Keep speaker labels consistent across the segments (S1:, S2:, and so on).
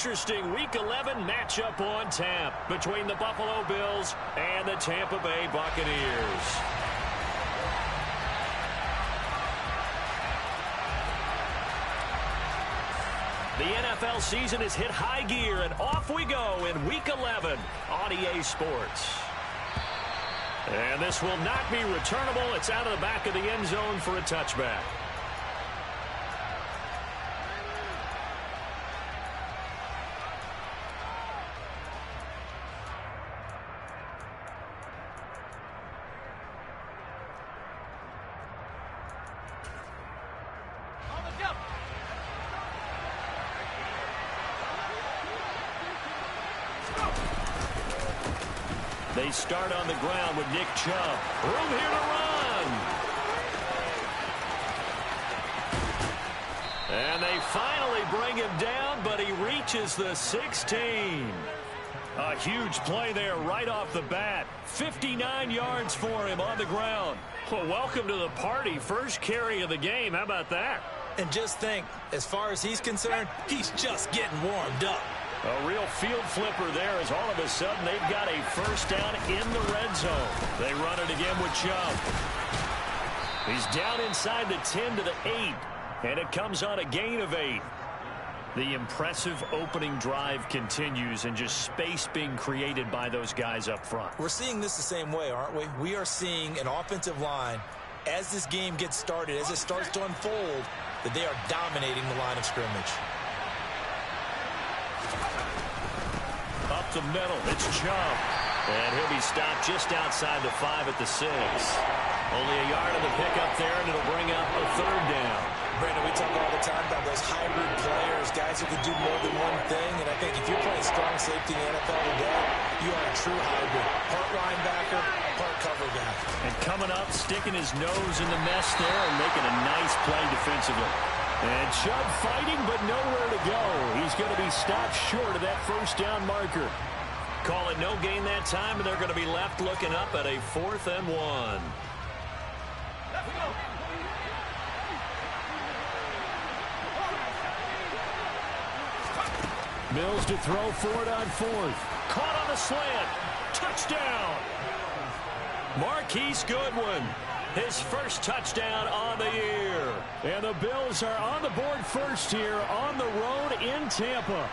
S1: interesting Week 11 matchup on tap between the Buffalo Bills and the Tampa Bay Buccaneers. The NFL season has hit high gear, and off we go in Week 11 on EA Sports. And this will not be returnable. It's out of the back of the end zone for a touchback. They start on the ground with Nick Chubb. Room here to run. And they finally bring him down, but he reaches the 16. A huge play there right off the bat. 59 yards for him on the ground. Well, welcome to the party. First carry of the game. How about that?
S2: And just think, as far as he's concerned, he's just getting warmed up.
S1: A real field flipper there as all of a sudden they've got a first down in the red zone. They run it again with Chubb. He's down inside the 10 to the 8, and it comes on a gain of 8. The impressive opening drive continues, and just space being created by those guys up front.
S2: We're seeing this the same way, aren't we? We are seeing an offensive line, as this game gets started, as it starts to unfold, that they are dominating the line of scrimmage.
S1: Up the middle, it's Chubb. And he'll be stopped just outside the 5 at the 6. Only a yard of the pickup there, and it'll bring up a third down.
S2: Brandon, we talk all the time about those hybrid players, guys who can do more than one thing. And I think if you're playing strong safety in the NFL today, you are a true hybrid. Part linebacker, part cover guy.
S1: And coming up, sticking his nose in the mess there and making a nice play defensively. And Chubb fighting, but nowhere to go. He's going to be stopped short of that first down marker. Call it no gain that time, and they're going to be left looking up at a 4th and 1. Mills to throw for it on 4th. Caught on the slant. Touchdown. Marquise Goodwin. His first touchdown on the year. And the Bills are on the board first here on the road in Tampa.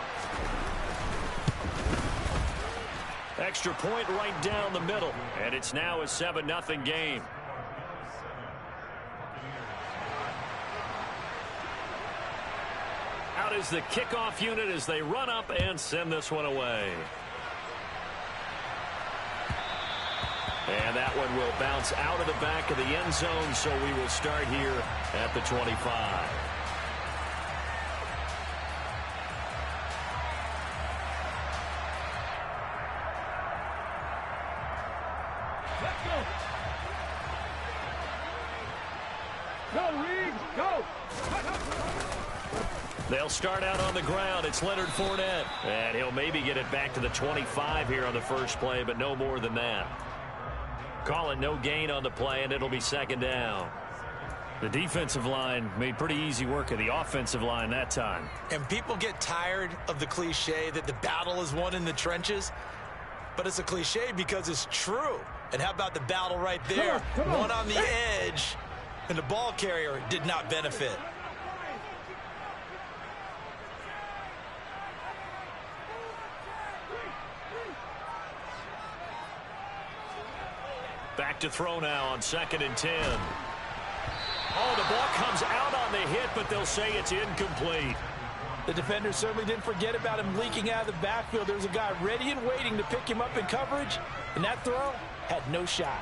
S1: Extra point right down the middle. And it's now a 7-0 game. Out is the kickoff unit as they run up and send this one away. And that one will bounce out of the back of the end zone, so we will start here at the 25.
S3: Let's go. Go, Reeves, go.
S1: They'll start out on the ground. It's Leonard Fournette. And he'll maybe get it back to the 25 here on the first play, but no more than that. Call it no gain on the play, and it'll be 2nd down. The defensive line made pretty easy work of the offensive line that time.
S2: And people get tired of the cliche that the battle is won in the trenches. But it's a cliche because it's true. And how about the battle right there? One on the edge, and the ball carrier did not benefit.
S1: Back to throw now on 2nd and 10. Oh, the ball comes out on the hit, but they'll say it's incomplete.
S4: The defender certainly didn't forget about him leaking out of the backfield. There was a guy ready and waiting to pick him up in coverage, and that throw had no shot.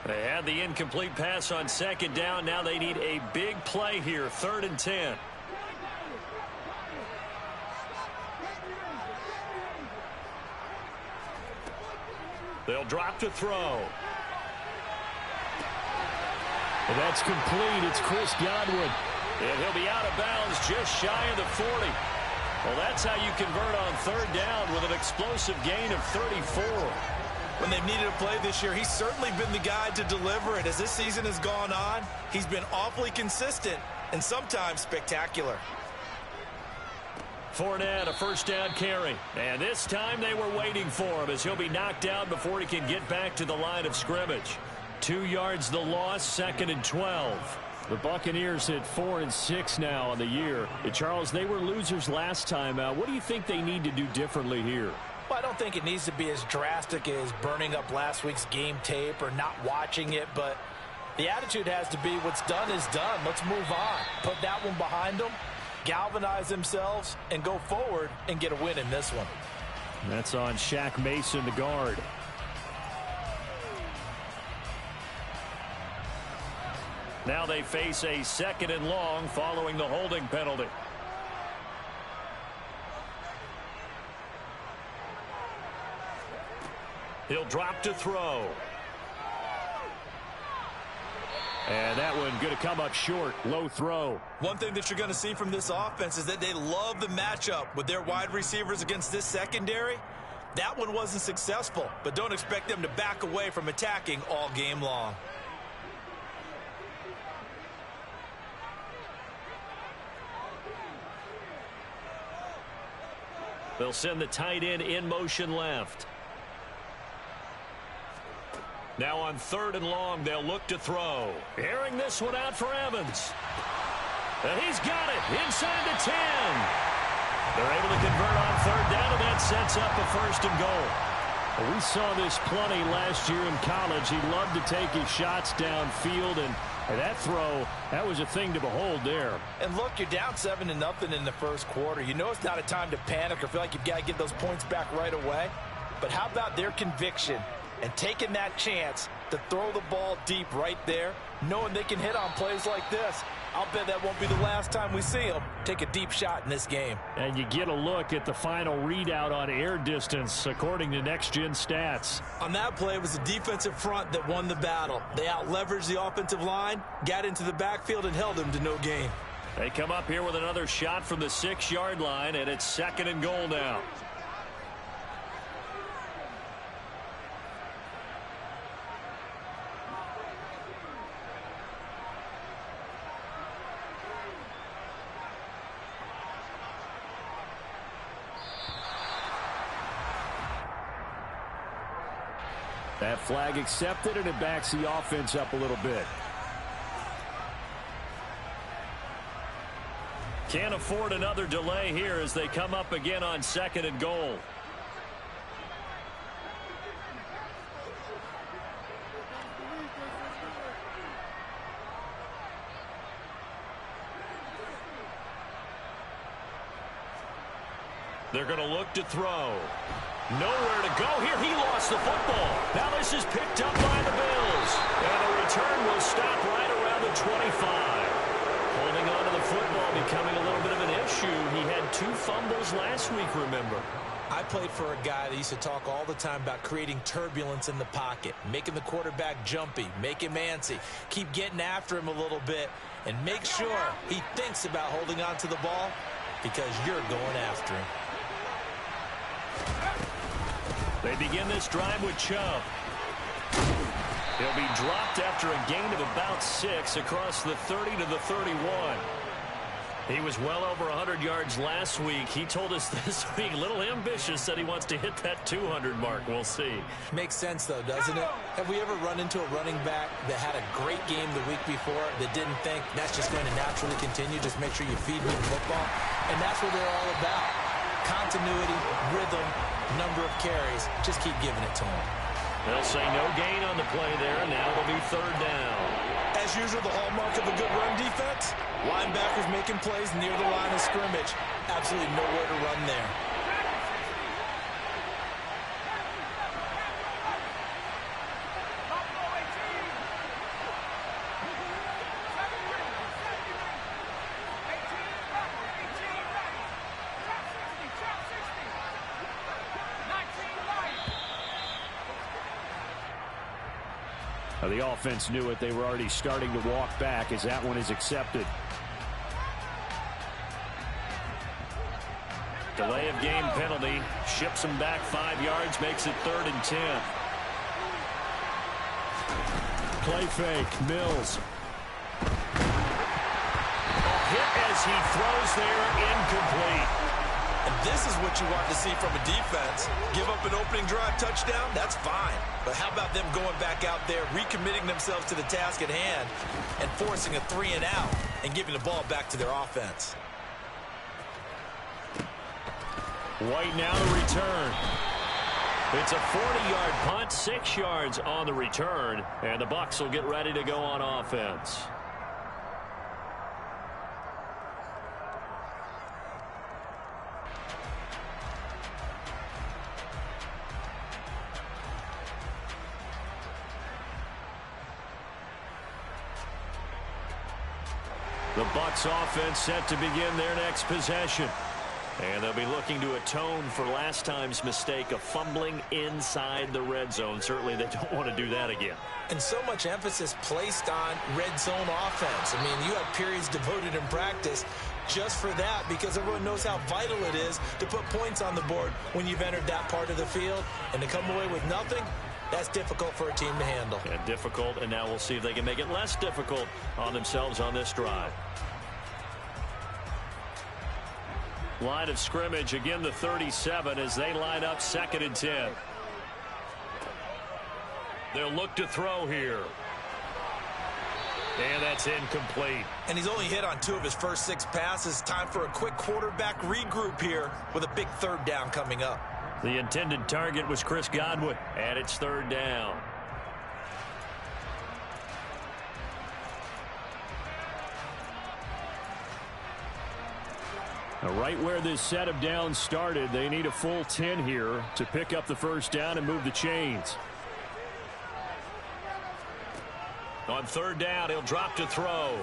S1: They had the incomplete pass on 2nd down. Now they need a big play here, 3rd and 10. They'll drop to throw. And that's complete. It's Chris Godwin. And he'll be out of bounds just shy of the 40. Well, that's how you convert on 3rd down with an explosive gain of 34.
S2: When they've needed a play this year, he's certainly been the guy to deliver it. As this season has gone on, he's been awfully consistent and sometimes spectacular.
S1: Fournette, a first down carry. And this time they were waiting for him as he'll be knocked down before he can get back to the line of scrimmage. 2 yards the loss, 2nd and 12. The Buccaneers hit 4-6 now on the year. Charles, they were losers last time out. What do you think they need to do differently here?
S4: Well, I don't think it needs to be as drastic as burning up last week's game tape or not watching it, but the attitude has to be what's done is done. Let's move on. Put that one behind them, galvanize themselves, and go forward and get a win in this one.
S1: That's on Shaq Mason, the guard. Now they face a 2nd and long following the holding penalty. He'll drop to throw. And that one going to come up short. Low throw.
S2: One thing that you're going to see from this offense is that they love the matchup with their wide receivers against this secondary. That one wasn't successful, but don't expect them to back away from attacking all game long.
S1: They'll send the tight end in motion left. Now on 3rd and long, they'll look to throw. Airing this one out for Evans. And he's got it inside the 10. They're able to convert on 3rd down, and that sets up a 1st and goal. Well, we saw this plenty last year in college. He loved to take his shots downfield, and that throw, that was a thing to behold there.
S4: And look, you're down 7-0 in the first quarter. You know it's not a time to panic or feel like you've got to get those points back right away. But how about their conviction and taking that chance to throw the ball deep right there, knowing they can hit on plays like this? I'll bet that won't be the last time we see them take a deep shot in this game.
S1: And you get a look at the final readout on air distance, according to Next Gen Stats.
S2: On that play, it was the defensive front that won the battle. They out-leveraged the offensive line, got into the backfield, and held them to no gain.
S1: They come up here with another shot from the 6-yard line, and it's 2nd and goal now. That flag accepted, and it backs the offense up a little bit. Can't afford another delay here as they come up again on 2nd and goal. They're going to look to throw. Nowhere to go here. He lost the football. Now this is picked up by the Bills. And the return will stop right around the 25. Holding on to the football becoming a little bit of an issue. He had 2 fumbles last week, remember.
S2: I played for a guy that used to talk all the time about creating turbulence in the pocket, making the quarterback jumpy, make him antsy, keep getting after him a little bit, and make sure he thinks about holding on to the ball because you're going after him.
S1: They begin this drive with Chubb. He'll be dropped after a gain of about 6 across the 30 to the 31. He was well over 100 yards last week. He told us this week, a little ambitious, that he wants to hit that 200 mark. We'll see.
S2: Makes sense, though, doesn't it? Have we ever run into a running back that had a great game the week before that didn't think that's just going to naturally continue? Just make sure you feed me the football. And that's what they're all about. Continuity, rhythm, number of carries. Just keep giving it to him.
S1: They'll say no gain on the play there, and now it'll be 3rd down.
S2: As usual, the hallmark of a good run defense, linebackers making plays near the line of scrimmage. Absolutely nowhere to run there.
S1: The offense knew it. They were already starting to walk back as that one is accepted. Delay of game penalty. Ships them back 5 yards. Makes it 3rd and 10. Play fake. Mills. Hit as he throws there, incomplete.
S2: And this is what you want to see from a defense. Give up an opening drive touchdown, that's fine. But how about them going back out there, recommitting themselves to the task at hand, and forcing a 3-and-out and giving the ball back to their offense.
S1: White now to return. It's a 40-yard punt, 6 yards on the return, and the Bucs will get ready to go on offense. The Bucs offense set to begin their next possession. And they'll be looking to atone for last time's mistake of fumbling inside the red zone. Certainly they don't want to do that again.
S2: And so much emphasis placed on red zone offense. I mean, you have periods devoted in practice just for that because everyone knows how vital it is to put points on the board when you've entered that part of the field. And to come away with nothing, that's difficult for a team to handle.
S1: Yeah, difficult, and now we'll see if they can make it less difficult on themselves on this drive. Line of scrimmage, again the 37 as they line up 2nd and 10. They'll look to throw here. And that's incomplete.
S2: And he's only hit on 2 of his first 6 passes. Time for a quick quarterback regroup here with a big 3rd down coming up.
S1: The intended target was Chris Godwin, and it's 3rd down. Now, right where this set of downs started, they need a full 10 here to pick up the 1st down and move the chains. On 3rd down, he'll drop to throw.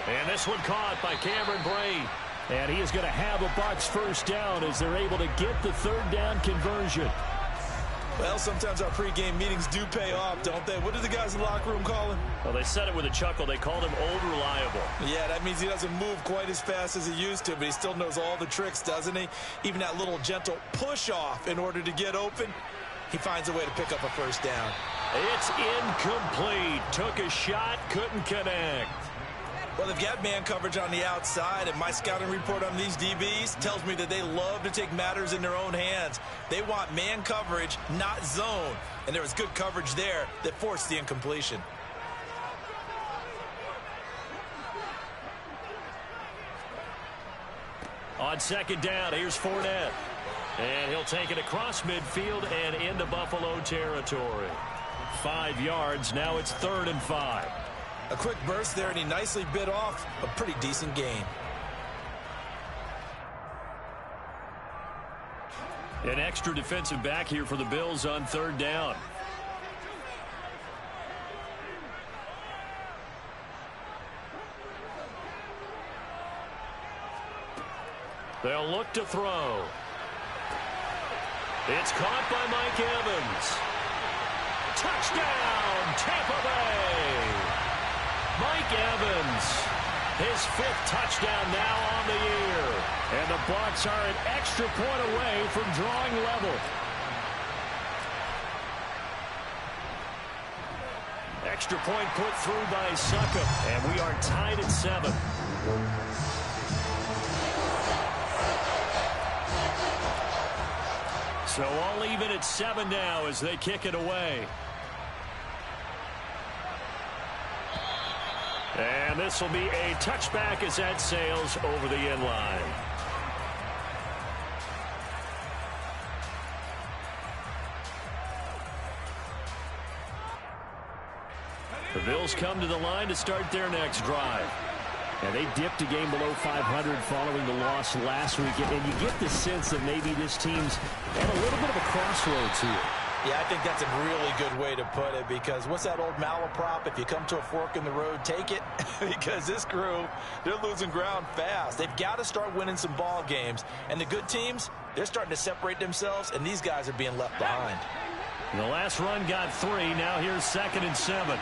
S1: And this one caught by Cameron Brate. And he is going to have a Bucs 1st down as they're able to get the 3rd down conversion.
S2: Well, sometimes our pregame meetings do pay off, don't they? What did the guys in the locker room call him?
S1: Well, they said it with a chuckle. They called him old reliable.
S2: Yeah, that means he doesn't move quite as fast as he used to, but he still knows all the tricks, doesn't he? Even that little gentle push-off in order to get open, he finds a way to pick up a 1st down.
S1: It's incomplete. Took a shot, couldn't connect.
S2: Well, they've got man coverage on the outside, and my scouting report on these DBs tells me that they love to take matters in their own hands. They want man coverage, not zone. And there was good coverage there that forced the incompletion.
S1: On 2nd down, here's Fournette. And he'll take it across midfield and into Buffalo territory. 5 yards, now it's 3rd and 5.
S2: A quick burst there, and he nicely bit off a pretty decent gain.
S1: An extra defensive back here for the Bills on 3rd down. They'll look to throw. It's caught by Mike Evans. Touchdown, Tampa Bay! Mike Evans, his 5th touchdown now on the year. And the Bucs are an extra point away from drawing level. Extra point put through by Succop, and we are tied at 7. So all even at 7 now as they kick it away. And this will be a touchback as that sails over the end line. The Bills come to the line to start their next drive. And they dipped a game below 500 following the loss last week. And you get the sense that maybe this team's at a little bit of a crossroads here.
S2: Yeah, I think that's a really good way to put it, because what's that old malaprop? If you come to a fork in the road, take it. Because this crew, they're losing ground fast. They've got to start winning some ball games. And the good teams, they're starting to separate themselves, and these guys are being left behind.
S1: And the last run got 3. Now here's 2nd and 7.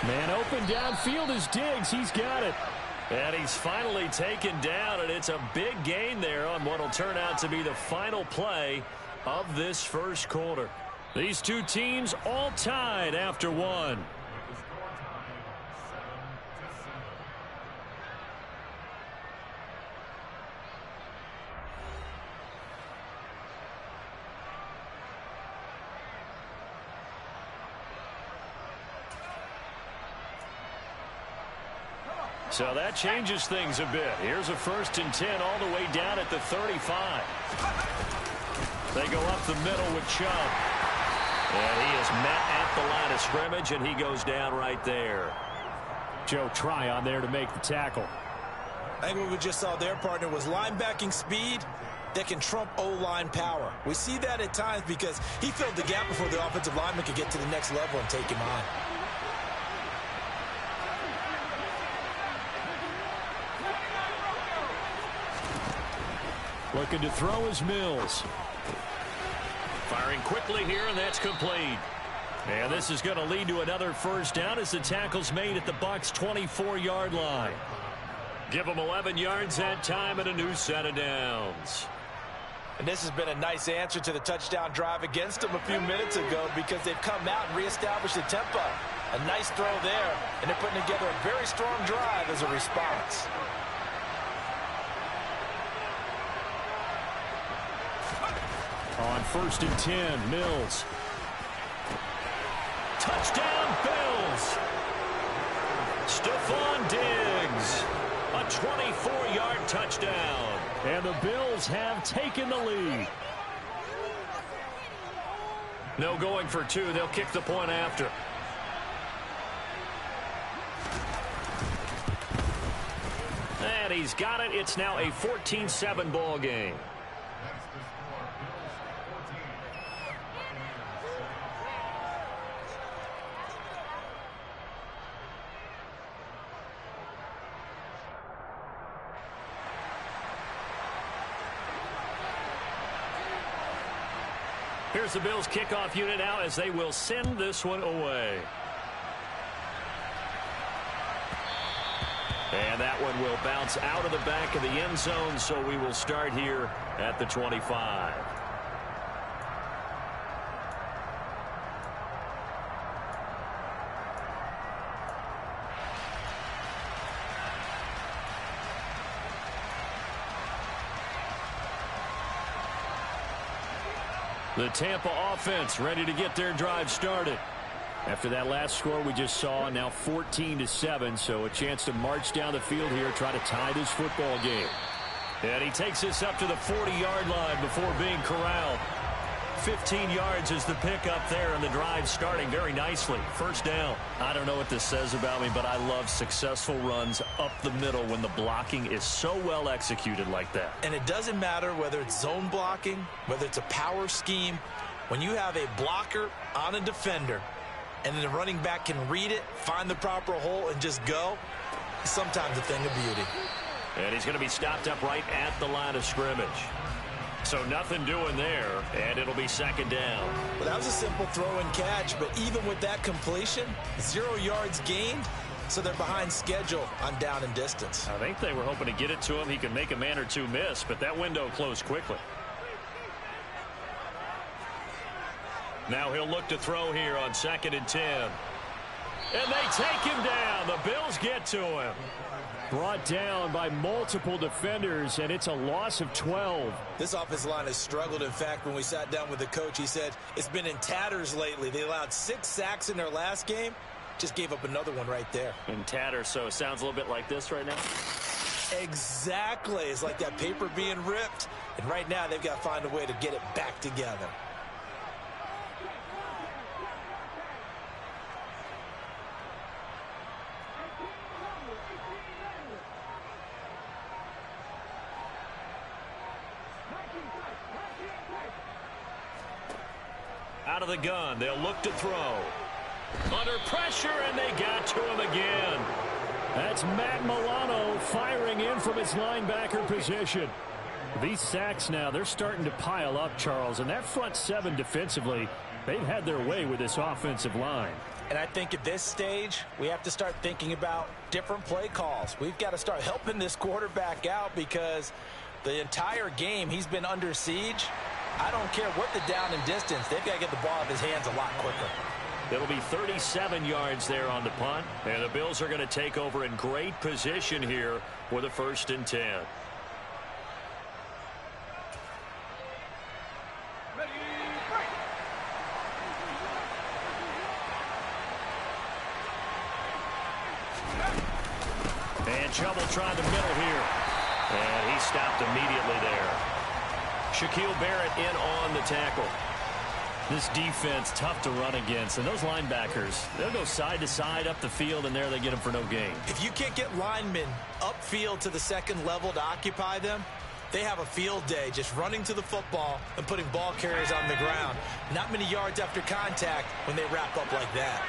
S1: Man open downfield is Diggs. He's got it. And he's finally taken down, and it's a big gain there on what will turn out to be the final play of this first quarter. These two teams all tied after one. So that changes things a bit. Here's a 1st and 10 all the way down at the 35. They go up the middle with Chubb. And he is met at the line of scrimmage, and he goes down right there. Joe Tryon there to make the tackle.
S2: I think what we just saw there, partner, was linebacking speed that can trump O-line power. We see that at times because he filled the gap before the offensive lineman could get to the next level and take him on.
S1: Looking to throw is Mills. Firing quickly here, and that's complete. And this is going to lead to another first down as the tackle's made at the Bucs' 24-yard line. Give them 11 yards that time and a new set of downs.
S4: And this has been a nice answer to the touchdown drive against them a few minutes ago because they've come out and reestablished the tempo. A nice throw there, and they're putting together a very strong drive as a response.
S1: On 1st and 10, Mills. Touchdown, Bills. Stephon Diggs. A 24-yard touchdown. And the Bills have taken the lead. No going for two. They'll kick the point after. And he's got it. It's now a 14-7 ball game. Here's the Bills kickoff unit now as they will send this one away. And that one will bounce out of the back of the end zone, so we will start here at the 25. The Tampa offense ready to get their drive started. After that last score we just saw, now 14-7, so a chance to march down the field here, try to tie this football game. And he takes this up to the 40-yard line before being corralled. 15 yards is the pickup there, and the drive starting very nicely. First down. I don't know what this says about me, but I love successful runs up the middle when the blocking is so well executed like that.
S2: And it doesn't matter whether it's zone blocking, whether it's a power scheme. When you have a blocker on a defender, and then the running back can read it, find the proper hole, and just go, sometimes a thing of beauty.
S1: And he's going to be stopped up right at the line of scrimmage. So nothing doing there, and it'll be second down.
S2: Well, that was a simple throw and catch, but even with that completion, 0 yards gained, so they're behind schedule on down and distance.
S1: I think they were hoping to get it to him. He could make a man or two miss, but that window closed quickly. Now he'll look to throw here on 2nd and 10. And they take him down. The Bills get to him. Brought down by multiple defenders, and it's a loss of 12.
S2: This offensive line has struggled. In fact, when we sat down with the coach, he said it's been in tatters lately. They allowed 6 sacks in their last game. Just gave up another one right there.
S1: In tatters, so it sounds a little bit like this right now.
S2: Exactly. It's like that paper being ripped. And right now, they've got to find a way to get it back together.
S1: Out of the gun, they'll look to throw. Under pressure, and they got to him again. That's Matt Milano firing in from his linebacker position. These sacks now, they're starting to pile up, Charles, and that front seven defensively, they've had their way with this offensive line.
S4: And I think at this stage, we have to start thinking about different play calls. We've got to start helping this quarterback out because the entire game he's been under siege. I don't care what the down and distance. They've got to get the ball out of his hands a lot quicker.
S1: It'll be 37 yards there on the punt. And the Bills are going to take over in great position here with a 1st and 10. And Chubb trying the middle here. And he stopped immediately there. Shaquille Barrett in on the tackle. This defense, tough to run against. And those linebackers, they'll go side to side up the field, and there they get them for no gain.
S2: If you can't get linemen upfield to the second level to occupy them, they have a field day just running to the football and putting ball carriers on the ground. Not many yards after contact when they wrap up like that.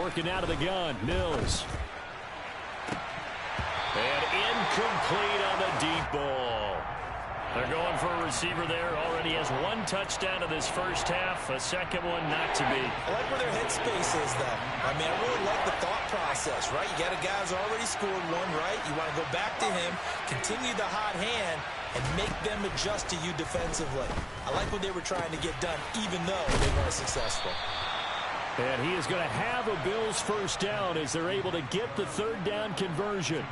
S1: Working out of the gun, Mills. And incomplete on the deep ball. They're going for a receiver there. Already has 1 touchdown in this first half. A second one not to be.
S2: I like where their headspace is, though. I mean, I really like the thought process, right? You got a guy who's already scored one, right? You want to go back to him, continue the hot hand, and make them adjust to you defensively. I like what they were trying to get done, even though they weren't successful.
S1: And he is going to have a Bills 1st down as they're able to get the 3rd down conversion.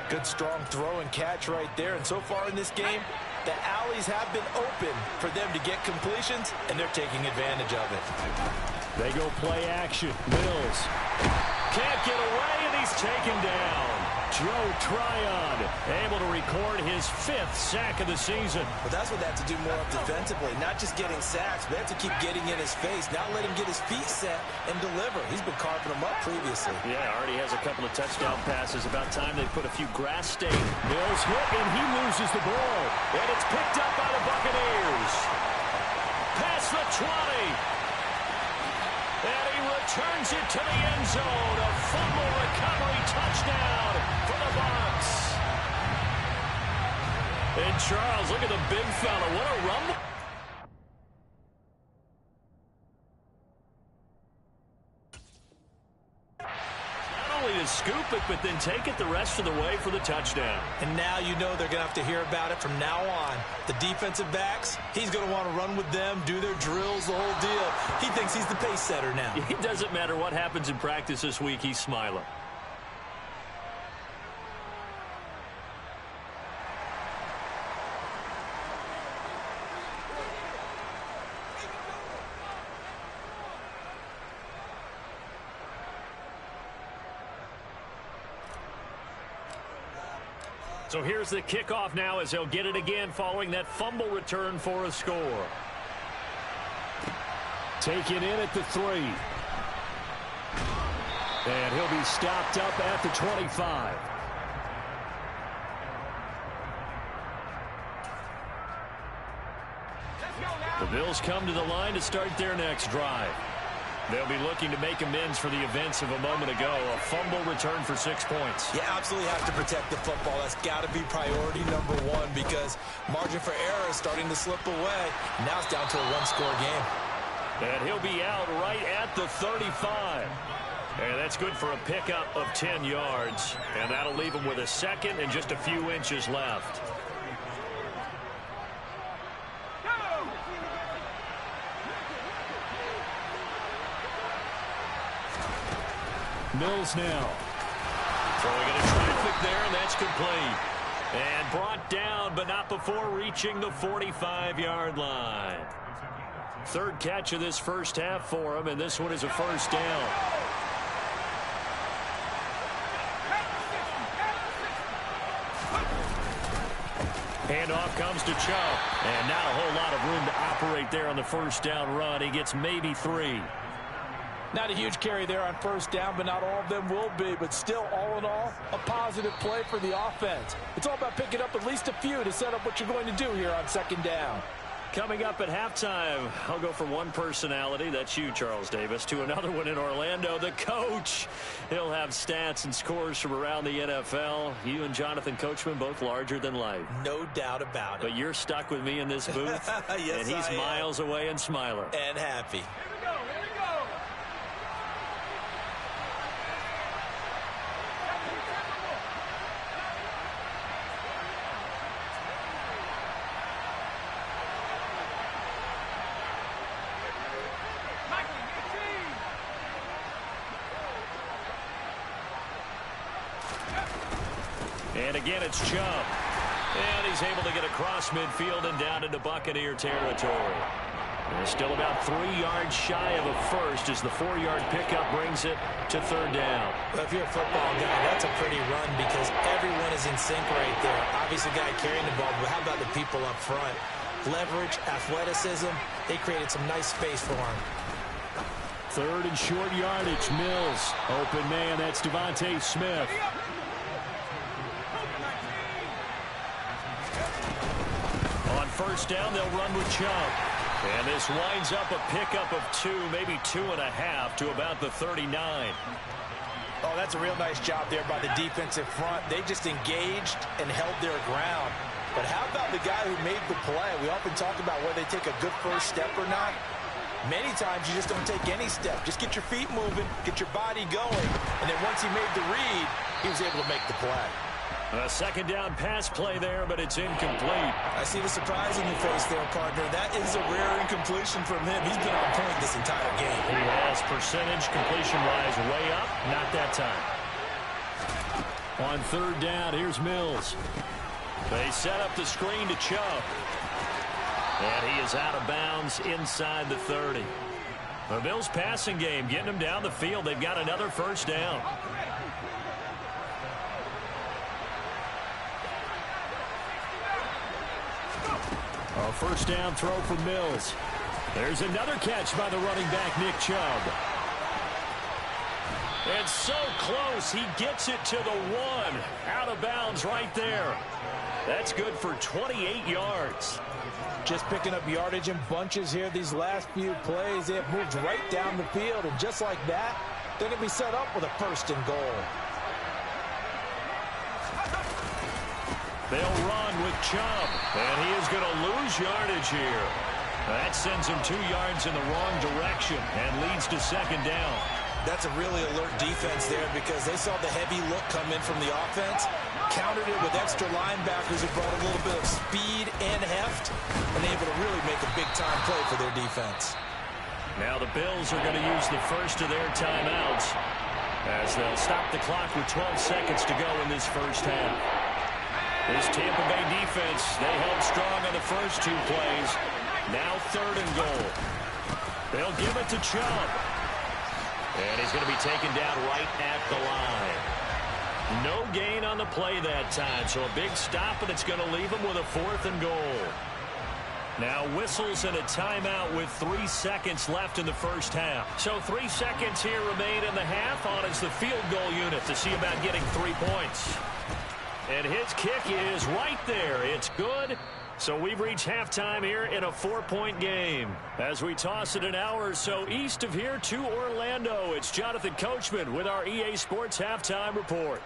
S4: Good, strong throw and catch right there. And so far in this game, the alleys have been open for them to get completions, and they're taking advantage of it.
S1: They go play action. Mills can't get away, and he's taken down. Joe Tryon able to record his 5th sack of the season.
S2: But that's what they have to do more of defensively, not just getting sacks, but they have to keep getting in his face, not let him get his feet set and deliver. He's been carving them up previously.
S1: Yeah, already has a couple of touchdown passes. About time they put a few grass stains. Mills hit, and he loses the ball. And it's picked up by the Buccaneers. Past the 20. And he returns it to the end zone. A fumble recovery touchdown for the Bucs. And Charles, look at the big fella. What a run. Not only to scoop it, but then take it the rest of the way for the touchdown.
S2: And now you know they're going to have to hear about it from now on. The defensive backs, he's going to want to run with them, do their drills, the whole deal. He thinks he's the pace setter now.
S1: It doesn't matter what happens in practice this week, he's smiling. So here's the kickoff now as he'll get it again following that fumble return for a score. Taken in at the 3. And he'll be stopped up at the 25. The Bills come to the line to start their next drive. They'll be looking to make amends for the events of a moment ago. A fumble return for 6 points.
S2: You absolutely have to protect the football. That's got to be priority number 1 because margin for error is starting to slip away. Now it's down to a 1-score game.
S1: And he'll be out right at the 35. And that's good for a pickup of 10 yards. And that'll leave him with a second and just a few inches left. Mills now. Throwing into traffic there, and that's complete. And brought down, but not before reaching the 45-yard line. 3rd catch of this first half for him, and this one is a 1st down. Handoff comes to Chubb. And not a whole lot of room to operate there on the 1st down run. He gets maybe 3.
S4: Not a huge carry there on 1st down, but not all of them will be. But still, all in all, a positive play for the offense. It's all about picking up at least a few to set up what you're going to do here on 2nd down.
S1: Coming up at halftime, I'll go from one personality, that's you, Charles Davis, to another one in Orlando, the coach. He'll have stats and scores from around the NFL. You and Jonathan Coachman, both larger than life.
S2: No doubt about it.
S1: But you're stuck with me in this booth,
S2: yes,
S1: and he's miles away and smiling.
S2: And happy.
S3: Here we go. Here we go.
S1: And again, it's Chubb. And he's able to get across midfield and down into Buccaneer territory. And still about 3 yards shy of a first as the 4-yard pickup brings it to third down.
S2: Well, if you're a football guy, that's a pretty run because everyone is in sync right there. Obviously, the guy carrying the ball, but how about the people up front? Leverage, athleticism, they created some nice space for him.
S1: Third and short yardage, Mills. Open man, that's Devontae Smith. On first down, they'll run with Chubb. And this winds up a pickup of 2, maybe 2.5 to about the 39.
S4: Oh, that's a real nice job there by the defensive front. They just engaged and held their ground. But how about the guy who made the play? We often talk about whether they take a good first step or not. Many times you just don't take any step. Just get your feet moving, get your body going. And then once he made the read, he was able to make the play.
S1: A second down pass play there, but it's incomplete.
S2: I see the surprise in your face there, partner. That is a rare incompletion from him. He's been on point this entire game.
S1: He has percentage completion-wise way up. Not that time. On third down, here's Mills. They set up the screen to Chubb. And he is out of bounds inside the 30. The Bills passing game getting them down the field. They've got another first down. A first down throw for Mills. There's another catch by the running back, Nick Chubb. It's so close. He gets it to the 1. Out of bounds right there. That's good for 28 yards.
S4: Just picking up yardage in bunches here these last few plays. They have moved right down the field, and just like that, they're going to be set up with a first and goal.
S1: They'll run with Chubb, and he is going to lose yardage here. That sends him 2 yards in the wrong direction and leads to second down.
S2: That's a really alert defense there because they saw the heavy look come in from the offense, countered it with extra linebackers who brought a little bit of speed and heft, and able to really make a big-time play for their defense.
S1: Now the Bills are going to use the first of their timeouts as they'll stop the clock with 12 seconds to go in this first half. This Tampa Bay defense, they held strong on the first 2 plays. Now third and goal. They'll give it to Chubb. And he's going to be taken down right at the line. No gain on the play that time, so a big stop, and it's going to leave him with a 4th and goal. Now whistles and a timeout with 3 seconds left in the first half. So 3 seconds here remain in the half. On is the field goal unit to see about getting 3 points. And his kick is right there. It's good. So we've reached halftime here in a 4-point game. As we toss it an hour or so east of here to Orlando, it's Jonathan Coachman with our EA Sports Halftime Report.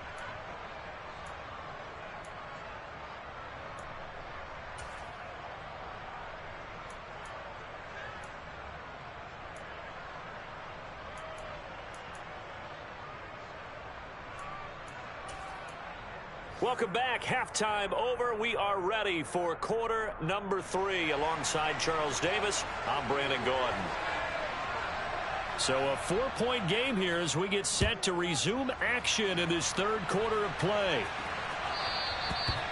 S1: Welcome back. Halftime over. We are ready for quarter number 3. Alongside Charles Davis, I'm Brandon Gordon. So a 4-point game here as we get set to resume action in this third quarter of play.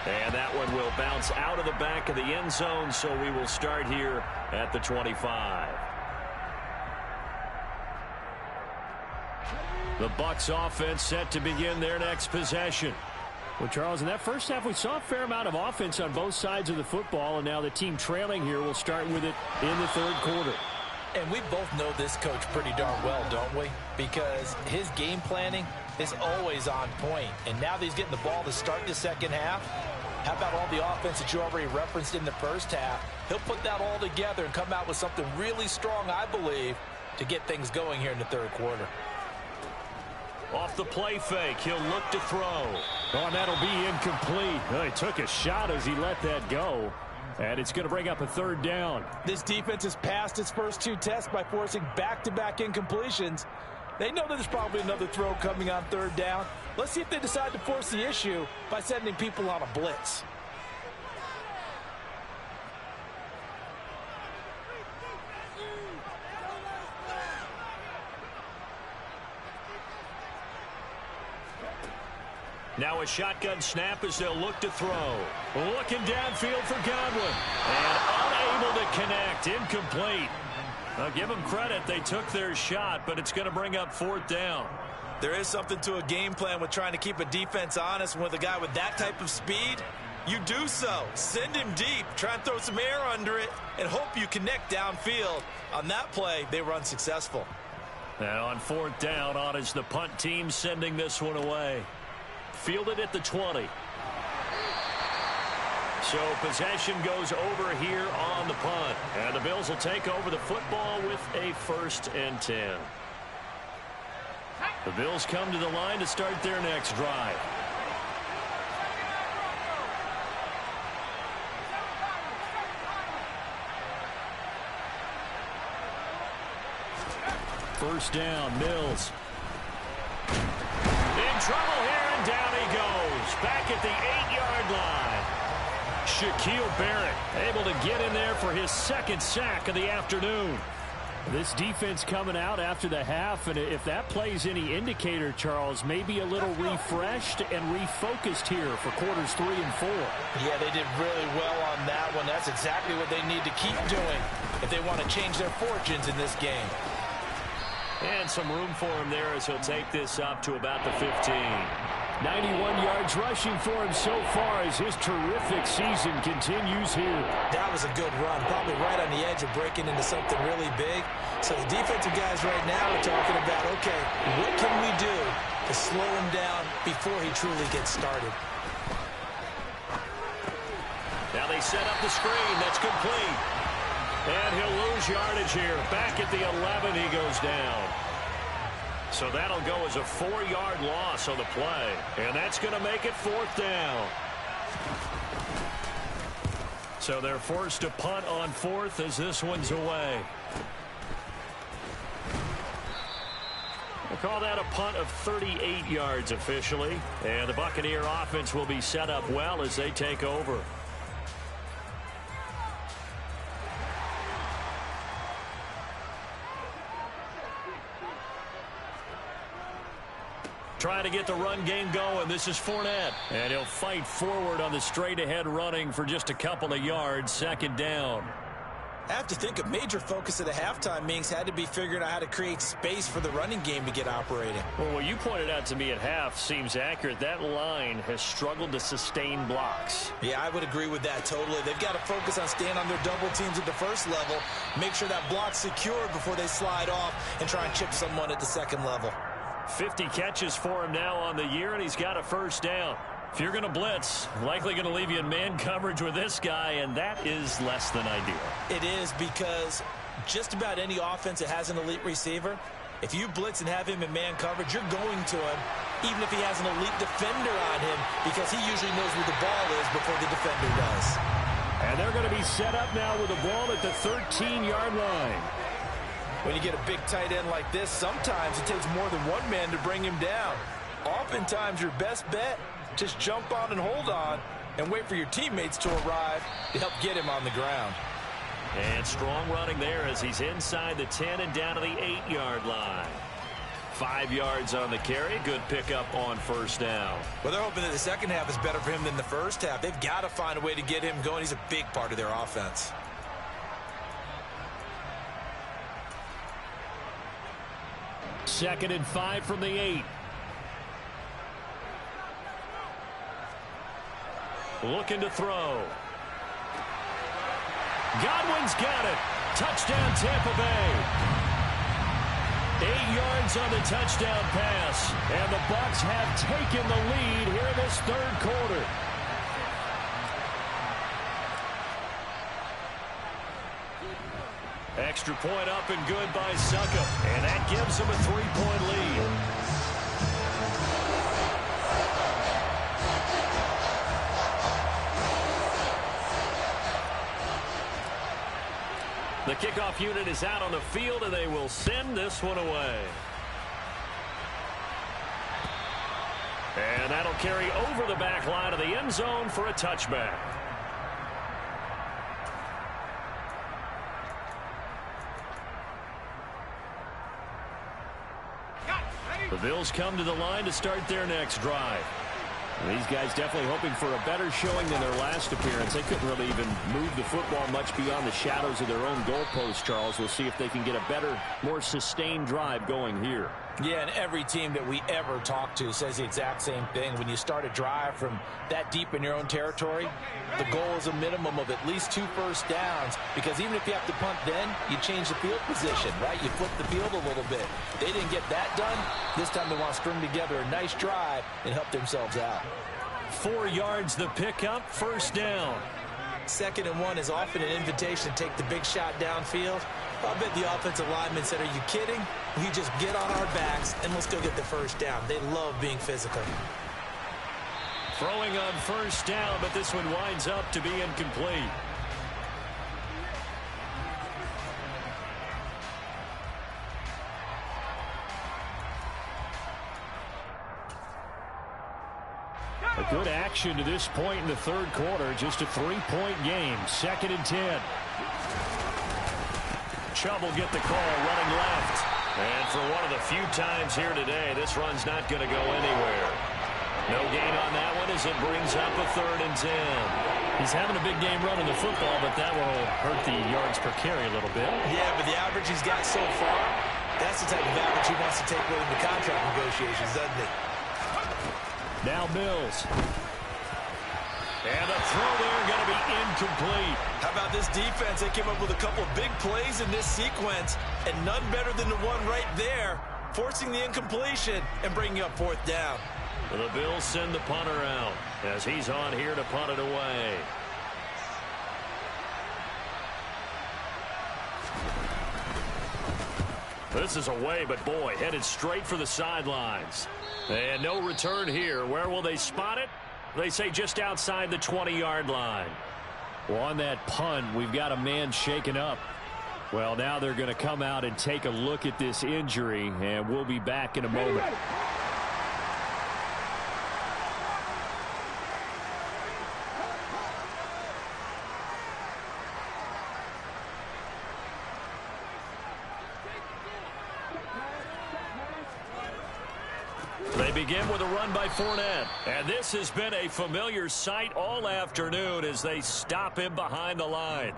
S1: And that one will bounce out of the back of the end zone, so we will start here at the 25. The Bucs offense set to begin their next possession. Well, Charles, in that first half, we saw a fair amount of offense on both sides of the football, and now the team trailing here will start with it in the third quarter.
S4: And we both know this coach pretty darn well, don't we? Because his game planning is always on point. And now that he's getting the ball to start the second half, How about all the offense that you already referenced in the first half? He'll put that all together and come out with something really strong, I believe, to get things going here in the third quarter.
S1: Off the play fake, he'll look to throw. Oh, and that'll be incomplete. He took a shot as he let that go. And it's going to bring up a third down.
S4: This defense has passed its first 2 tests by forcing back-to-back incompletions. They know that there's probably another throw coming on third down. Let's see if they decide to force the issue by sending people on a blitz.
S1: Now a shotgun snap as they'll look to throw. Looking downfield for Godwin. And unable to connect. Incomplete. I'll give them credit. They took their shot, but it's going to bring up fourth down.
S2: There is something to a game plan with trying to keep a defense honest. With a guy with that type of speed, you do so. Send him deep. Try and throw some air under it and hope you connect downfield. On that play, they were unsuccessful.
S1: And on fourth down, on is the punt team sending this one away. Fielded at the 20. So possession goes over here on the punt. And the Bills will take over the football with a 1st and 10. The Bills come to the line to start their next drive. First down, Mills. In trouble here, and down he goes. Back at the 8-yard line. Shaquille Barrett able to get in there for his 2nd sack of the afternoon. This defense coming out after the half, and if that plays any indicator, Charles, maybe a little refreshed and refocused here for quarters 3 and 4.
S4: Yeah, they did really well on that one. That's exactly what they need to keep doing if they want to change their fortunes in this game.
S1: And some room for him there as he'll take this up to about the 15. 91 yards rushing for him so far as his terrific season continues here.
S2: That was a good run, probably right on the edge of breaking into something really big. So the defensive guys right now are talking about, okay, what can we do to slow him down before he truly gets started?
S1: Now they set up the screen. That's complete. And he'll lose yardage here. Back at the 11, he goes down. So that'll go as a 4-yard loss on the play. And that's going to make it 4th down. So they're forced to punt on 4th as this one's away. We'll call that a punt of 38 yards officially. And the Buccaneer offense will be set up well as they take over. Trying to get the run game going. This is Fournette. And he'll fight forward on the straight-ahead running for just a couple of yards. 2nd down.
S2: I have to think a major focus of the halftime meetings had to be figuring out how to create space for the running game to get operating.
S1: Well, what you pointed out to me at half seems accurate. That line has struggled to sustain blocks.
S2: Yeah, I would agree with that totally. They've got to focus on staying on their double teams at the first level, make sure that block's secured before they slide off and try and chip someone at the 2nd level.
S1: 50 catches for him now on the year, and he's got a 1st down. If you're going to blitz, likely going to leave you in man coverage with this guy, and that is less than ideal.
S2: It is, because just about any offense that has an elite receiver, if you blitz and have him in man coverage, you're going to him, even if he has an elite defender on him, because he usually knows where the ball is before the defender does.
S1: And they're going to be set up now with the ball at the 13-yard line.
S4: When you get a big tight end like this, sometimes it takes more than one man to bring him down. Oftentimes, your best bet, just jump on and hold on and wait for your teammates to arrive to help get him on the ground.
S1: And strong running there as he's inside the 10 and down to the 8-yard line. 5 yards on the carry. Good pickup on 1st down.
S2: Well, they're hoping that the 2nd half is better for him than the 1st half. They've got to find a way to get him going. He's a big part of their offense.
S1: Second and 5 from the 8. Looking to throw. Godwin's got it. Touchdown, Tampa Bay. 8 yards on the touchdown pass. And the Bucs have taken the lead here in this 3rd quarter. Extra point up and good by Suckup. And that gives them a 3-point lead. The kickoff unit is out on the field, and they will send this one away. And that'll carry over the back line of the end zone for a touchback. The Bills come to the line to start their next drive. These guys definitely hoping for a better showing than their last appearance. They couldn't really even move the football much beyond the shadows of their own goalpost, Charles. We'll see if they can get a better, more sustained drive going here.
S4: Yeah, and every team that we ever talk to says the exact same thing. When you start a drive from that deep in your own territory, the goal is a minimum of at least 2 first downs, because even if you have to punt then, you change the field position, right? You flip the field a little bit. They didn't get that done. This time they want to string together a nice drive and help themselves out.
S1: 4 yards the pickup, first down.
S2: 2nd and 1 is often an invitation to take the big shot downfield. I bet the offensive lineman said, are you kidding? We just get on our backs and let's go get the first down. They love being physical.
S1: Throwing on first down, but this one winds up to be incomplete. A good action to this point in the 3rd quarter. Just a 3-point game. 2nd and 10. Chubb will get the call, running left. And for one of the few times here today, this run's not going to go anywhere. No gain on that one as it brings up a 3rd and 10. He's having a big game running the football, but that will hurt the yards per carry a little bit.
S2: Yeah, but the average he's got so far, that's the type of average he wants to take with him to contract negotiations, doesn't he?
S1: Now Mills. And the throw there going to be incomplete.
S2: How about this defense? They came up with a couple of big plays in this sequence, and none better than the one right there, forcing the incompletion and bringing up 4th down.
S1: The Bills send the punter out as he's on here to punt it away. This is away, but boy, headed straight for the sidelines. And no return here. Where will they spot it? They say just outside the 20-yard line. Well, on that punt, we've got a man shaken up. Well, now they're going to come out and take a look at this injury, and we'll be back in a moment. They begin with a run by Fournette. And this has been a familiar sight all afternoon as they stop him behind the line.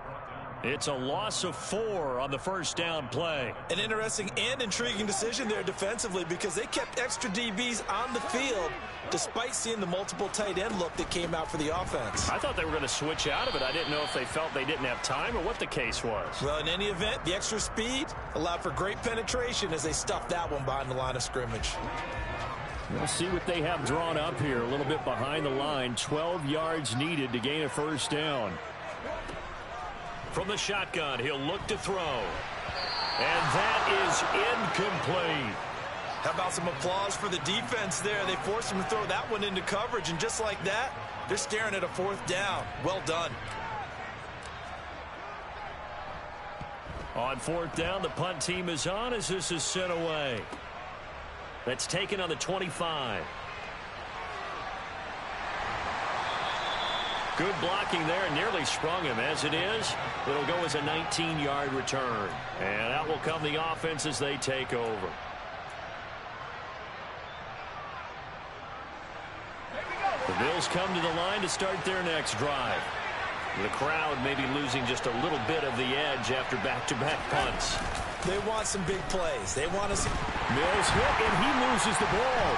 S1: It's a loss of 4 on the first down play.
S2: An interesting and intriguing decision there defensively, because they kept extra DBs on the field despite seeing the multiple tight end look that came out for the offense.
S1: I thought they were going to switch out of it. I didn't know if they felt they didn't have time or what the case was.
S2: Well, in any event, the extra speed allowed for great penetration as they stuffed that one behind the line of scrimmage.
S1: We'll see what they have drawn up here. A little bit behind the line. 12 yards needed to gain a first down. From the shotgun, he'll look to throw. And that is incomplete.
S2: How about some applause for the defense there? They forced him to throw that one into coverage, and just like that, they're staring at a 4th down. Well done.
S1: On 4th down, the punt team is on as this is sent away. That's taken on the 25. Good blocking there, nearly sprung him. As it is, it'll go as a 19-yard return. And out will come the offense as they take over. The Bills come to the line to start their next drive. The crowd may be losing just a little bit of the edge after back-to-back punts.
S2: They want some big plays. They want to see.
S1: Mills hit, and he loses the ball.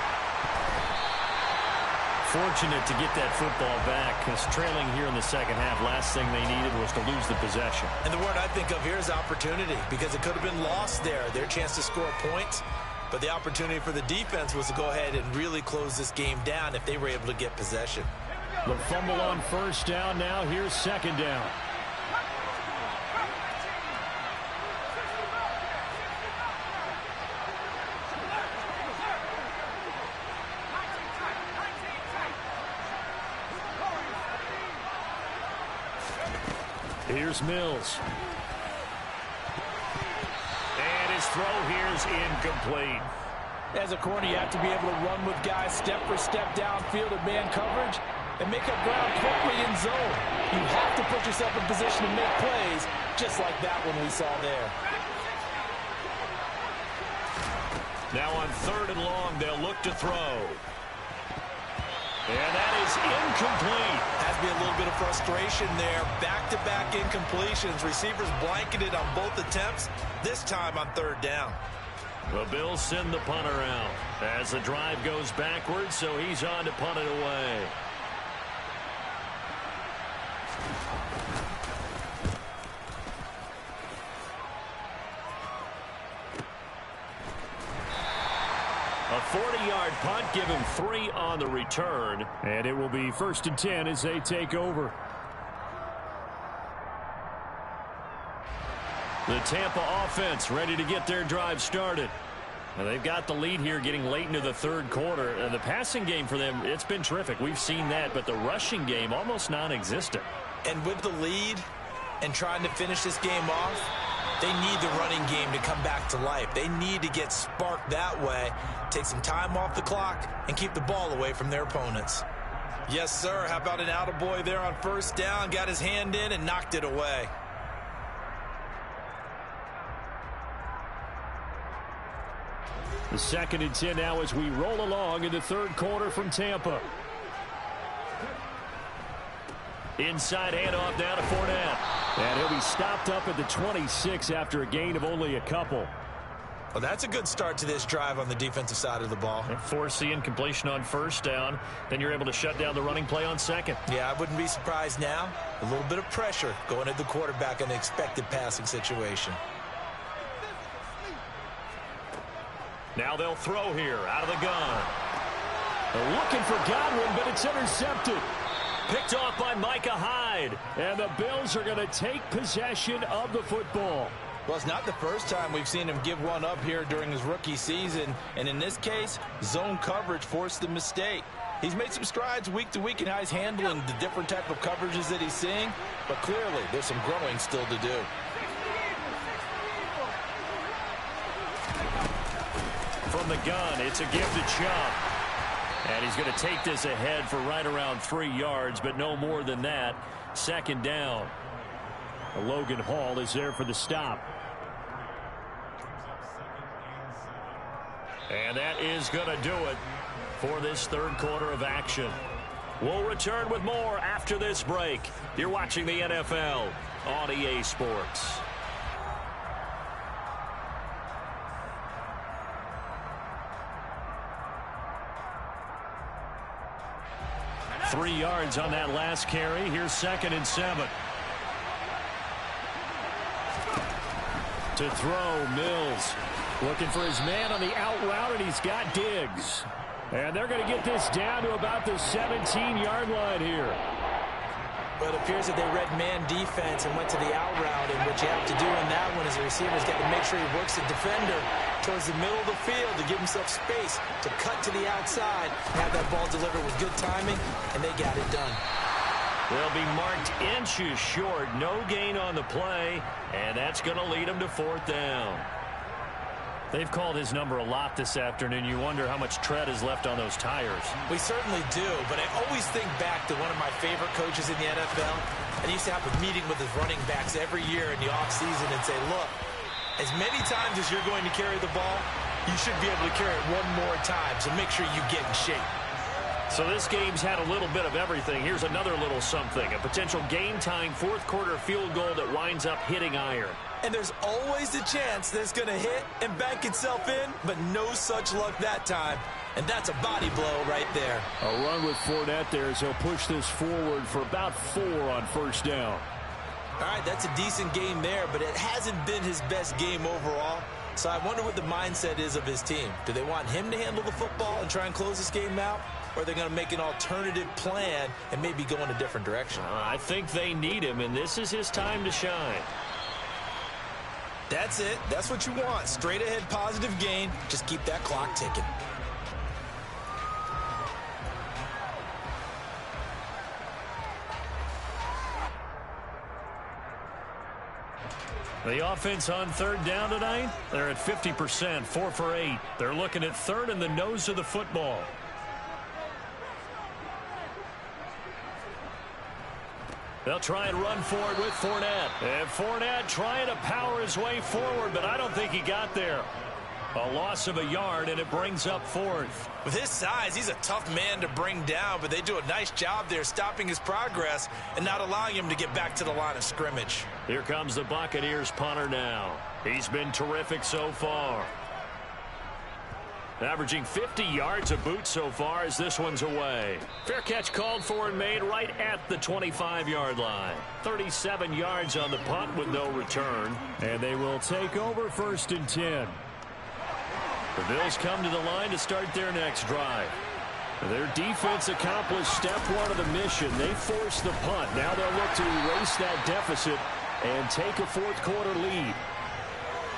S1: Fortunate to get that football back, because trailing here in the second half, last thing they needed was to lose the possession.
S2: And the word I think of here is opportunity, because it could have been lost there. Their chance to score points, but the opportunity for the defense was to go ahead and really close this game down if they were able to get possession.
S1: The fumble on first down now. Here's 2nd down. Here's Mills. And his throw here is incomplete.
S4: As a corner, you have to be able to run with guys step for step downfield in man coverage and make up ground quickly in zone. You have to put yourself in position to make plays, just like that one we saw there.
S1: Now on 3rd and long, they'll look to throw. And that is incomplete.
S2: Has to be a little bit of frustration there. Back-to-back incompletions. Receivers blanketed on both attempts, this time on 3rd down.
S1: The Bills send the punter out as the drive goes backwards, so he's on to punt it away. A 40-yard punt, give him 3 on the return. And it will be 1st and 10 as they take over. The Tampa offense ready to get their drive started. Now they've got the lead here getting late into the 3rd quarter. And the passing game for them, it's been terrific. We've seen that, but the rushing game almost non-existent.
S2: And with the lead and trying to finish this game off, they need the running game to come back to life. They need to get sparked that way, take some time off the clock, and keep the ball away from their opponents. Yes, sir. How about an attaboy there on 1st down? Got his hand in and knocked it away.
S1: The 2nd and 10 now as we roll along in the 3rd quarter from Tampa. Inside handoff now to Fournette. And he'll be stopped up at the 26 after a gain of only a couple.
S2: Well, that's a good start to this drive on the defensive side of the ball.
S1: Force the incompletion on 1st down. Then you're able to shut down the running play on 2nd.
S2: Yeah, I wouldn't be surprised now. A little bit of pressure going at the quarterback in an expected passing situation.
S1: Now they'll throw here out of the gun. They're looking for Godwin, but it's intercepted. Picked off by Micah Hyde. And the Bills are going to take possession of the football.
S4: Well, it's not the first time we've seen him give one up here during his rookie season. And in this case, zone coverage forced the mistake. He's made some strides week to week in how he's handling the different type of coverages that he's seeing. But clearly, there's some growing still to do.
S1: From the gun, it's a give to Chubb. And he's going to take this ahead for right around 3 yards, but no more than that. 2nd down. Logan Hall is there for the stop. And that is going to do it for this 3rd quarter of action. We'll return with more after this break. You're watching the NFL on EA Sports. Three yards on that last carry. Here's 2nd and 7. To throw, Mills. Looking for his man on the out route, and he's got Diggs. And they're going to get this down to about the 17-yard line here.
S2: Well, it appears that they read man defense and went to the out route, and what you have to do in that one is the receiver's got to make sure he works the defender towards the middle of the field to give himself space to cut to the outside, have that ball delivered with good timing, and they got it done.
S1: They'll be marked inches short. No gain on the play, and that's going to lead them to 4th down. They've called his number a lot this afternoon. You wonder how much tread is left on those tires.
S2: We certainly do, but I always think back to one of my favorite coaches in the NFL. I used to have a meeting with his running backs every year in the offseason and say, look, as many times as you're going to carry the ball, you should be able to carry it one more time, so make sure you get in shape.
S1: So this game's had a little bit of everything. Here's another little something. A potential game-tying 4th quarter field goal that winds up hitting iron.
S2: And there's always the chance that it's going to hit and bank itself in, but no such luck that time. And that's a body blow right there.
S1: A run with Fournette there as he'll push this forward for about 4 on 1st down.
S2: All right, that's a decent game there, but it hasn't been his best game overall. So I wonder what the mindset is of his team. Do they want him to handle the football and try and close this game out? Or are they going to make an alternative plan and maybe go in a different direction?
S1: I think they need him, and this is his time to shine.
S2: That's it. That's what you want. Straight ahead positive gain. Just keep that clock ticking.
S1: The offense on third down tonight, they're at 50%, 4 for 8. They're looking at third in the nose of the football. They'll try and run for it with Fournette. And Fournette trying to power his way forward, but I don't think he got there. A loss of a yard, and it brings up fourth.
S2: With his size, he's a tough man to bring down, but they do a nice job there stopping his progress and not allowing him to get back to the line of scrimmage.
S1: Here comes the Buccaneers punter now. He's been terrific so far. Averaging 50 yards a boot so far as this one's away. Fair catch called for and made right at the 25-yard line. 37 yards on the punt with no return. And they will take over 1st and 10. The Bills come to the line to start their next drive. Their defense accomplished step one of the mission. They forced the punt. Now they'll look to erase that deficit and take a fourth-quarter lead.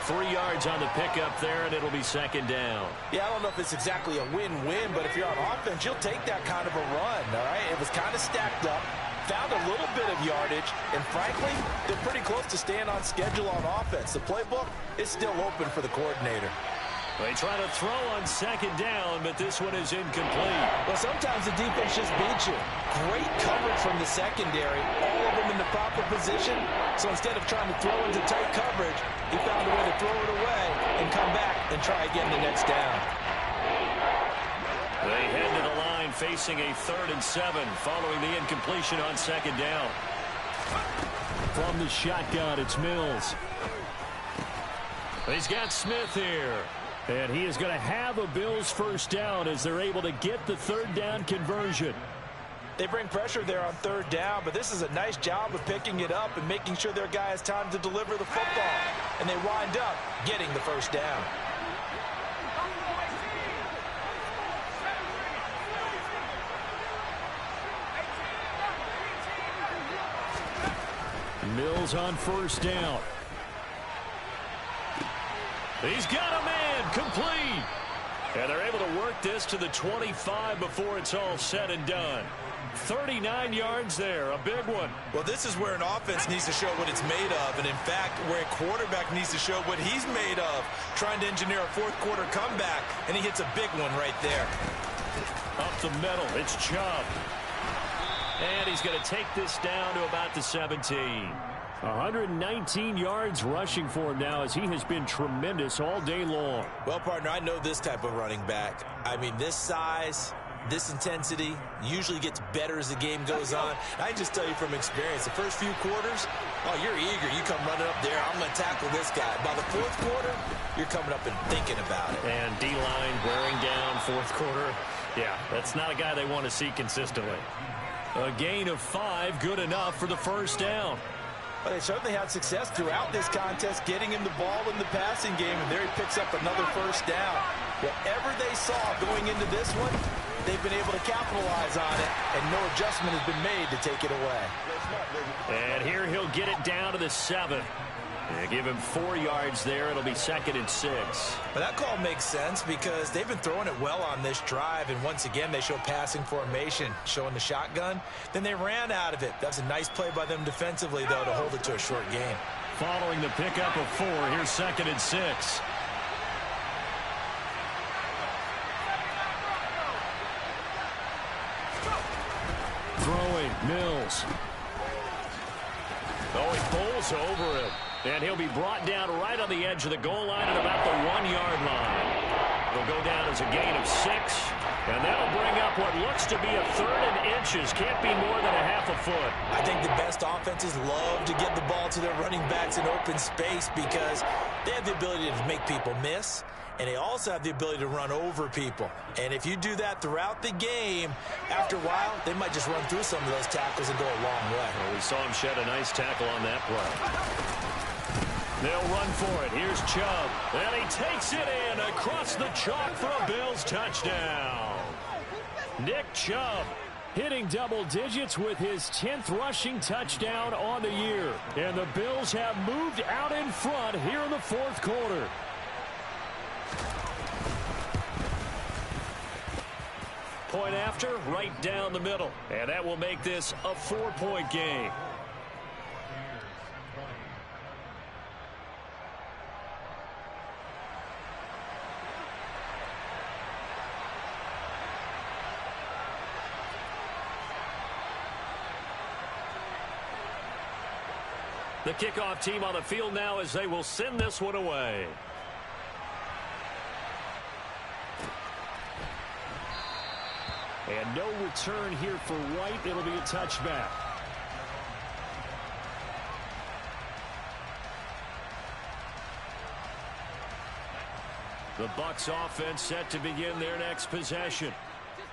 S1: 3 yards on the pickup there, and it'll be 2nd down.
S4: Yeah, I don't know if it's exactly a win-win, but if you're on offense, you'll take that kind of a run, all right? It was kind of stacked up, found a little bit of yardage, and frankly, they're pretty close to staying on schedule on offense. The playbook is still open for the coordinator.
S1: They try to throw on 2nd down, but this one is incomplete.
S4: Well, sometimes the defense just beats you. Great coverage from the secondary, all of them in the proper position. So instead of trying to throw into tight coverage, he found a way to throw it away and come back and try again the next down.
S1: They head to the line facing a 3rd and 7 following the incompletion on 2nd down. From the shotgun, it's Mills. He's got Smith here. And he is going to have a Bills 1st down as they're able to get the 3rd down conversion.
S4: They bring pressure there on 3rd down, but this is a nice job of picking it up and making sure their guy has time to deliver the football. And they wind up getting the 1st down.
S1: Mills on 1st down. He's got a man, complete. And they're able to work this to the 25 before it's all said and done. 39 yards there, a big one.
S2: Well, this is where an offense needs to show what it's made of, and in fact, where a quarterback needs to show what he's made of, trying to engineer a 4th-quarter comeback, and he hits a big one right there.
S1: Up the middle, it's Chubb. And he's going to take this down to about the 17. 119 yards rushing for him now as he has been tremendous all day long.
S2: Well, partner, I know this type of running back. I mean, this size, this intensity usually gets better as the game goes on. I can just tell you from experience, the first few quarters, oh, you're eager. You come running up there, I'm going to tackle this guy. By the 4th quarter, you're coming up and thinking about it.
S1: And D-line wearing down 4th quarter. Yeah, that's not a guy they want to see consistently. A gain of 5, good enough for the 1st down.
S4: Well, they certainly had success throughout this contest, getting him the ball in the passing game, and there he picks up another 1st down. Whatever they saw going into this one, they've been able to capitalize on it, and no adjustment has been made to take it away.
S1: And here he'll get it down to the 7. They give him 4 yards there. It'll be 2nd and 6.
S2: But that call makes sense because they've been throwing it well on this drive, and once again they show passing formation, showing the shotgun. Then they ran out of it. That's a nice play by them defensively, though, to hold it to a short gain.
S1: Following the pickup of 4, here's 2nd and 6. Throwing, Mills. Oh, he pulls over it. And he'll be brought down right on the edge of the goal line at about the 1-yard line. It'll go down as a gain of 6. And that'll bring up what looks to be a 3rd and inches. Can't be more than a half a foot.
S2: I think the best offenses love to get the ball to their running backs in open space because they have the ability to make people miss. And they also have the ability to run over people. And if you do that throughout the game, after a while, they might just run through some of those tackles and go a long way.
S1: Well, we saw him shed a nice tackle on that play. They'll run for it. Here's Chubb. And he takes it in across the chalk for a Bills touchdown. Nick Chubb hitting double digits with his 10th rushing touchdown on the year. And the Bills have moved out in front here in the 4th quarter. Point after, right down the middle. And that will make this a 4-point game. The kickoff team on the field now as they will send this one away. And no return here for White. It'll be a touchback. The Bucs offense set to begin their next possession.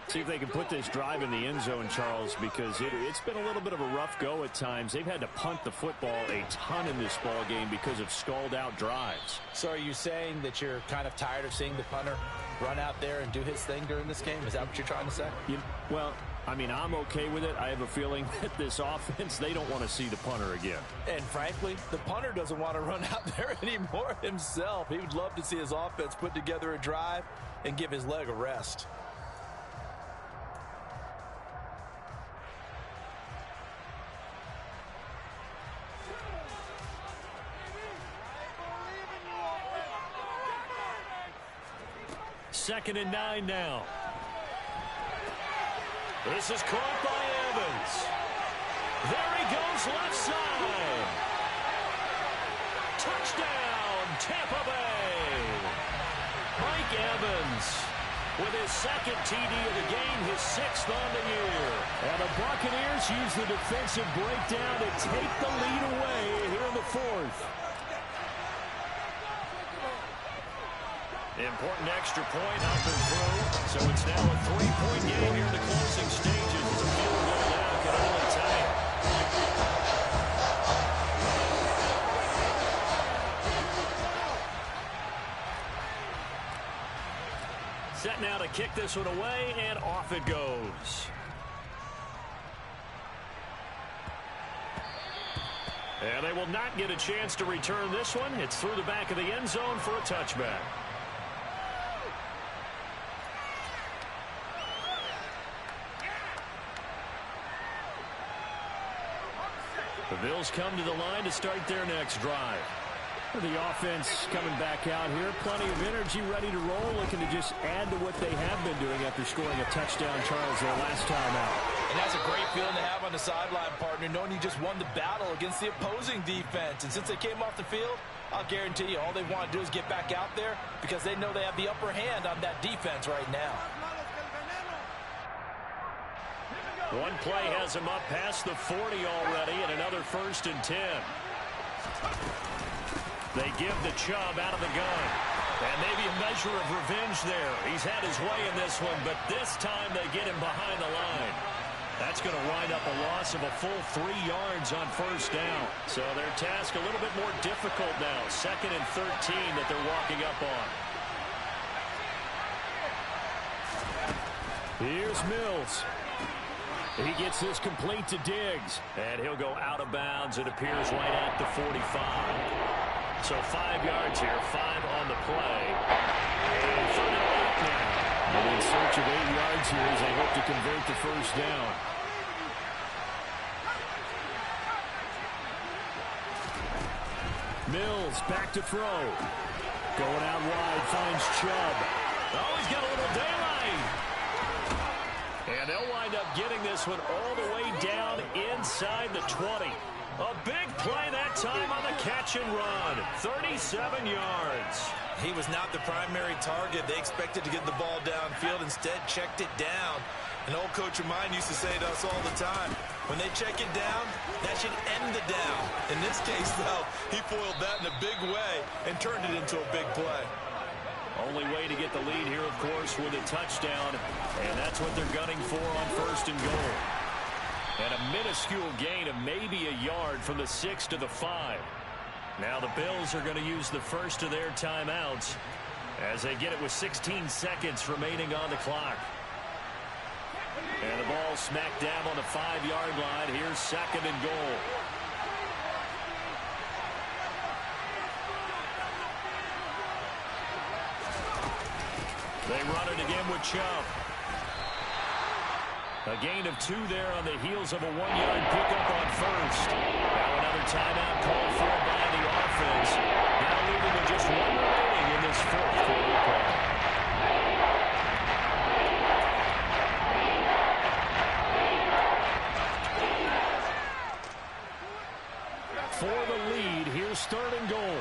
S1: See if they can put this drive in the end zone, Charles, because it's been a little bit of a rough go at times. They've had to punt the football a ton in this ball game because of stalled-out drives.
S4: So are you saying that you're kind of tired of seeing the punter run out there and do his thing during this game? Is that what you're trying to say?
S1: Well, I mean, I'm okay with it. I have a feeling that this offense, they don't want to see the punter again.
S4: And frankly, the punter doesn't want to run out there anymore himself. He would love to see his offense put together a drive and give his leg a rest.
S1: Second and 9 now. This is caught by Evans. There he goes, left side. Touchdown, Tampa Bay. Mike Evans with his second TD of the game, his 6th on the year. And the Buccaneers use the defensive breakdown to take the lead away here in the 4th. Important extra point up and through. So it's now a 3-point game here in the closing stages. It's a field goal now, can only tie it. Set now to kick this one away, and off it goes. And they will not get a chance to return this one. It's through the back of the end zone for a touchback. The Bills come to the line to start their next drive. The offense coming back out here. Plenty of energy, ready to roll, looking to just add to what they have been doing after scoring a touchdown, Charles, their last time out.
S4: And that's a great feeling to have on the sideline, partner, knowing you just won the battle against the opposing defense. And since they came off the field, I'll guarantee you all they want to do is get back out there because they know they have the upper hand on that defense right now.
S1: One play has him up past the 40 already, and another 1st and 10. They give the Chubb out of the gun. And maybe a measure of revenge there. He's had his way in this one, but this time they get him behind the line. That's going to wind up a loss of a full 3 yards on 1st down. So their task a little bit more difficult now. 2nd and 13 that they're walking up on. Here's Mills. He gets this complete to Diggs. And he'll go out of bounds. It appears right at the 45. So 5 yards here, 5 on the play. And 3rd and 8 now. And in search of 8 yards here as they hope to convert the 1st down. Mills back to throw. Going out wide, finds Chubb. Oh, he's got a little daylight. And they'll wind up getting this one all the way down inside the 20. A big play that time on the catch and run. 37 yards.
S2: He was not the primary target. They expected to get the ball downfield. Instead, checked it down. An old coach of mine used to say to us all the time, when they check it down, that should end the down. In this case, though, he foiled that in a big way and turned it into a big play.
S1: Only way to get the lead here, of course, with a touchdown. And that's what they're gunning for on 1st and goal. And a minuscule gain of maybe a yard from the 6 to the 5. Now the Bills are going to use the first of their timeouts as they get it with 16 seconds remaining on the clock. And the ball smack dab on the 5-yard line. Here's 2nd and goal. They run it again with Chubb. A gain of 2 there on the heels of a 1-yard pickup on 1st. Now another timeout called for by the offense. Now leaving with just 1 remaining in this 4th quarter. For the lead. Here's 3rd and goal.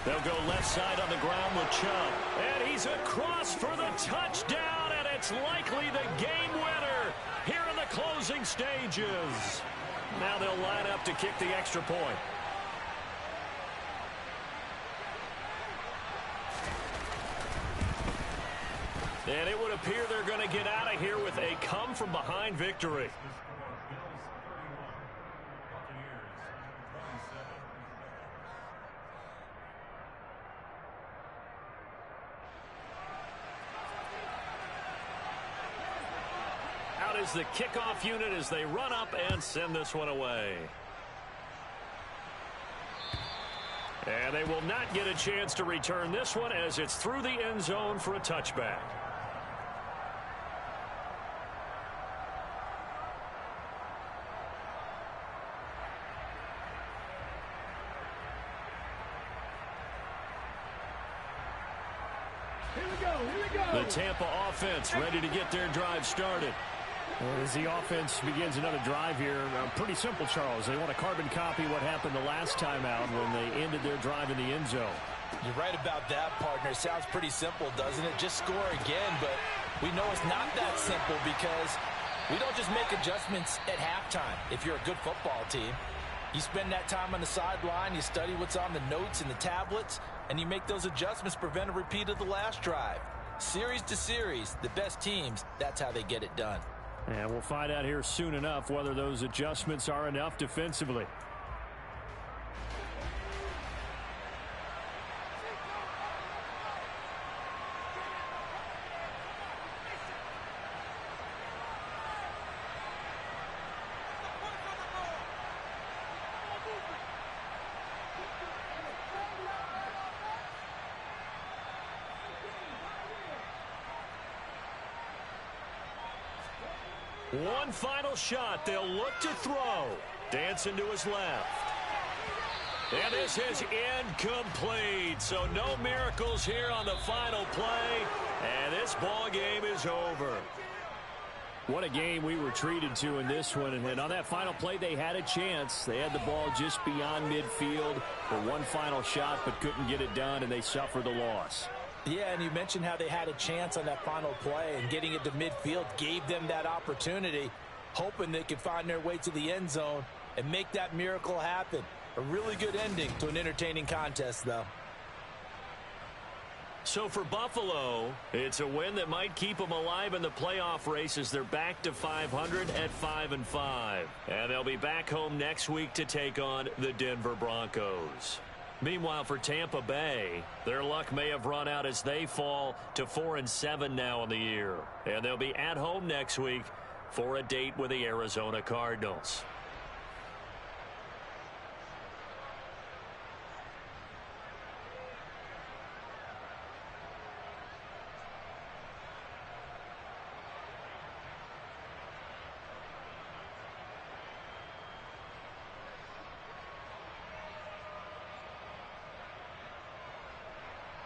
S1: They'll go left side on the ground with Chubb. And he's across for the touchdown, and it's likely the game winner here in the closing stages. Now they'll line up to kick the extra point. And it would appear they're going to get out of here with a come-from-behind victory. Out is the kickoff unit as they run up and send this one away. And they will not get a chance to return this one as it's through the end zone for a touchback. The Tampa offense ready to get their drive started.
S5: As the offense begins another drive here, pretty simple, Charles. They want to carbon copy what happened the last time out when they ended their drive in the end zone.
S4: You're right about that, partner. Sounds pretty simple, doesn't it? Just score again, but we know it's not that simple because we don't just make adjustments at halftime. If you're a good football team, you spend that time on the sideline, you study what's on the notes and the tablets, and you make those adjustments to prevent a repeat of the last drive. Series to series, the best teams, that's how they get it done.
S5: And we'll find out here soon enough whether those adjustments are enough defensively.
S1: One final shot. They'll look to throw. Dancing to his left. And this is incomplete. So no miracles here on the final play. And this ball game is over.
S5: What a game we were treated to in this one. And on that final play, they had a chance. They had the ball just beyond midfield for one final shot, but couldn't get it done, and they suffered the loss.
S4: Yeah, and you mentioned how they had a chance on that final play, and getting it to midfield gave them that opportunity, hoping they could find their way to the end zone and make that miracle happen. A really good ending to an entertaining contest, though.
S1: So for Buffalo, it's a win that might keep them alive in the playoff race as they're back to 500 at 5-5. And they'll be back home next week to take on the Denver Broncos. Meanwhile, for Tampa Bay, their luck may have run out as they fall to 4-7 now in the year. And they'll be at home next week for a date with the Arizona Cardinals.